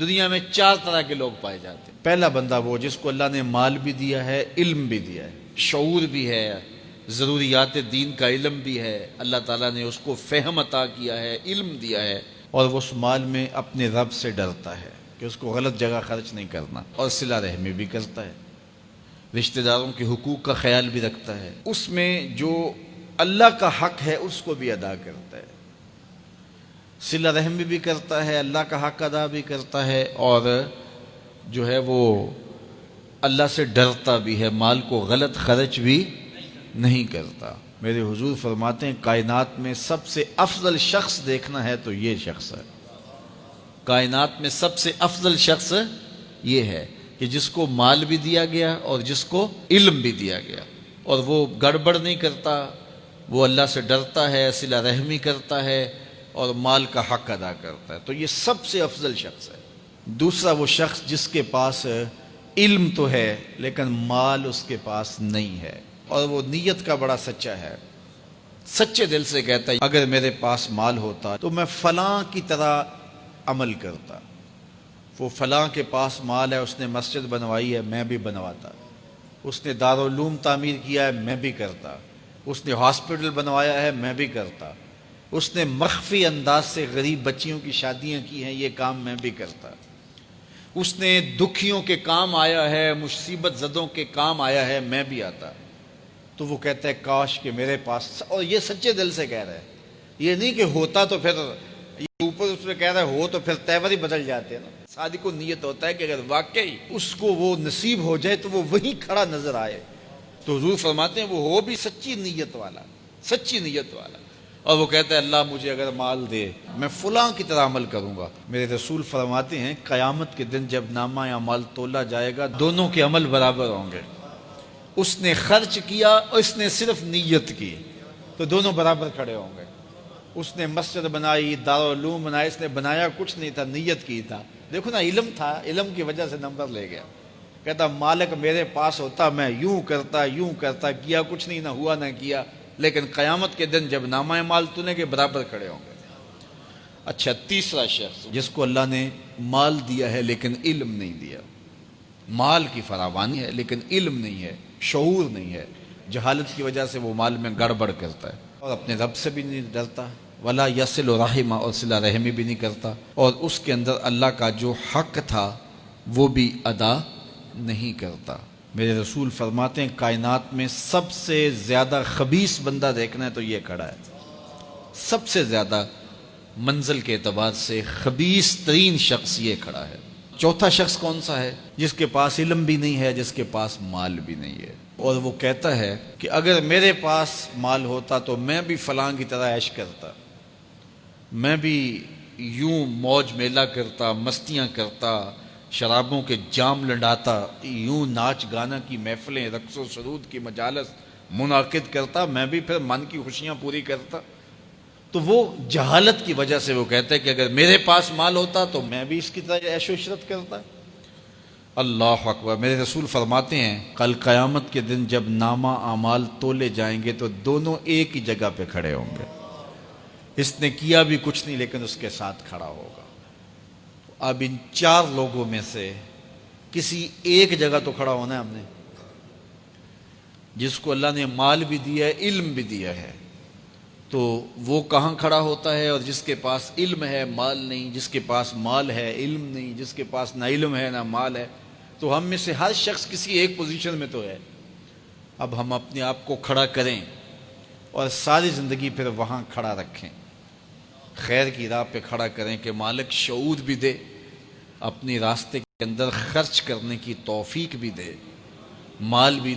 دنیا میں 4 طرح کے لوگ پائے جاتے ہیں۔ پہلا بندہ وہ جس کو اللہ نے مال بھی دیا ہے، علم بھی دیا ہے، شعور بھی ہے، ضروریات دین کا علم بھی ہے، اللہ تعالیٰ نے اس کو فہم عطا کیا ہے، علم دیا ہے، اور وہ اس مال میں اپنے رب سے ڈرتا ہے کہ اس کو غلط جگہ خرچ نہیں کرنا، اور صلہ رحمی بھی کرتا ہے، رشتہ داروں کے حقوق کا خیال بھی رکھتا ہے، اس میں جو اللہ کا حق ہے اس کو بھی ادا کرتا ہے، صلہ رحمی بھی کرتا ہے، اللہ کا حق ادا بھی کرتا ہے، اور جو ہے وہ اللہ سے ڈرتا بھی ہے، مال کو غلط خرچ بھی نہیں کرتا۔ میرے حضور فرماتے ہیں کائنات میں سب سے افضل شخص دیکھنا ہے تو یہ شخص ہے، کائنات میں سب سے افضل شخص یہ ہے کہ جس کو مال بھی دیا گیا اور جس کو علم بھی دیا گیا، اور وہ گڑبڑ نہیں کرتا، وہ اللہ سے ڈرتا ہے، صلہ رحمی کرتا ہے، اور مال کا حق ادا کرتا ہے، تو یہ سب سے افضل شخص ہے۔ دوسرا وہ شخص جس کے پاس علم تو ہے لیکن مال اس کے پاس نہیں ہے، اور وہ نیت کا بڑا سچا ہے، سچے دل سے کہتا ہے اگر میرے پاس مال ہوتا تو میں فلاں کی طرح عمل کرتا، وہ فلاں کے پاس مال ہے، اس نے مسجد بنوائی ہے، میں بھی بنواتا، اس نے دارالعلوم تعمیر کیا ہے، میں بھی کرتا، اس نے ہاسپٹل بنوایا ہے، میں بھی کرتا، اس نے مخفی انداز سے غریب بچیوں کی شادیاں کی ہیں، یہ کام میں بھی کرتا، اس نے دکھیوں کے کام آیا ہے، مصیبت زدوں کے کام آیا ہے، میں بھی آتا۔ تو وہ کہتا ہے کاش کہ میرے پاس، اور یہ سچے دل سے کہہ رہا ہے، یہ نہیں کہ ہوتا تو پھر یہ اوپر اس میں کہہ رہا ہے ہو تو پھر تیور ہی بدل جاتے ہیں نا۔ صادق کو نیت ہوتا ہے کہ اگر واقعی اس کو وہ نصیب ہو جائے تو وہ وہیں کھڑا نظر آئے، تو حضور فرماتے ہیں وہ ہو بھی سچی نیت والا، سچی نیت والا، اور وہ کہتا ہے اللہ مجھے اگر مال دے میں فلاں کی طرح عمل کروں گا۔ میرے رسول فرماتے ہیں قیامت کے دن جب نامہ اعمال تولا جائے گا دونوں کے عمل برابر ہوں گے، اس نے خرچ کیا اور اس نے صرف نیت کی تو دونوں برابر کھڑے ہوں گے۔ اس نے مسجد بنائی، دارالعلوم بنایا، اس نے بنایا کچھ نہیں تھا، نیت کی تھا، دیکھو نا علم تھا، علم کی وجہ سے نمبر لے گیا۔ کہتا مالک میرے پاس ہوتا میں یوں کرتا، کیا کچھ نہیں، نہ ہوا نہ کیا، لیکن قیامت کے دن جب نامہ اعمال تونے کے برابر کھڑے ہوں گے۔ اچھا، تیسرا شخص جس کو اللہ نے مال دیا ہے لیکن علم نہیں دیا، مال کی فراوانی ہے لیکن علم نہیں ہے، شعور نہیں ہے، جہالت کی وجہ سے وہ مال میں گڑبڑ کرتا ہے، اور اپنے رب سے بھی نہیں ڈرتا، ولا یصل رحمہ، اور صلہ رحمی بھی نہیں کرتا، اور اس کے اندر اللہ کا جو حق تھا وہ بھی ادا نہیں کرتا۔ میرے رسول فرماتے ہیں کائنات میں سب سے زیادہ خبیث بندہ دیکھنا ہے تو یہ کھڑا ہے، سب سے زیادہ منزل کے اعتبار سے خبیث ترین شخص یہ کھڑا ہے۔ چوتھا شخص کون سا ہے؟ جس کے پاس علم بھی نہیں ہے، جس کے پاس مال بھی نہیں ہے، اور وہ کہتا ہے کہ اگر میرے پاس مال ہوتا تو میں بھی فلاں کی طرح عیش کرتا، میں بھی یوں موج میلہ کرتا، مستیاں کرتا، شرابوں کے جام لنڈاتا، یوں ناچ گانا کی محفلیں، رقص و سرود کی مجالس منعقد کرتا، میں بھی پھر من کی خوشیاں پوری کرتا۔ تو وہ جہالت کی وجہ سے وہ کہتا ہے کہ اگر میرے پاس مال ہوتا تو میں بھی اس کی طرح عیش و عشرت کرتا۔ اللہ اکبر! میرے رسول فرماتے ہیں کل قیامت کے دن جب نامہ اعمال تولے جائیں گے تو دونوں ایک ہی جگہ پہ کھڑے ہوں گے، اس نے کیا بھی کچھ نہیں لیکن اس کے ساتھ کھڑا ہوگا۔ اب ان 4 لوگوں میں سے کسی ایک جگہ تو کھڑا ہونا ہے ہم نے، جس کو اللہ نے مال بھی دیا ہے، علم بھی دیا ہے، تو وہ کہاں کھڑا ہوتا ہے؟ اور جس کے پاس علم ہے مال نہیں، جس کے پاس مال ہے علم نہیں، جس کے پاس نہ علم ہے نہ مال ہے، تو ہم میں سے ہر شخص کسی ایک پوزیشن میں تو ہے۔ اب ہم اپنے آپ کو کھڑا کریں اور ساری زندگی پھر وہاں کھڑا رکھیں، خیر کی راہ پہ کھڑا کریں کہ مالک شعور بھی دے، اپنی راستے کے اندر خرچ کرنے کی توفیق بھی دے، مال بھی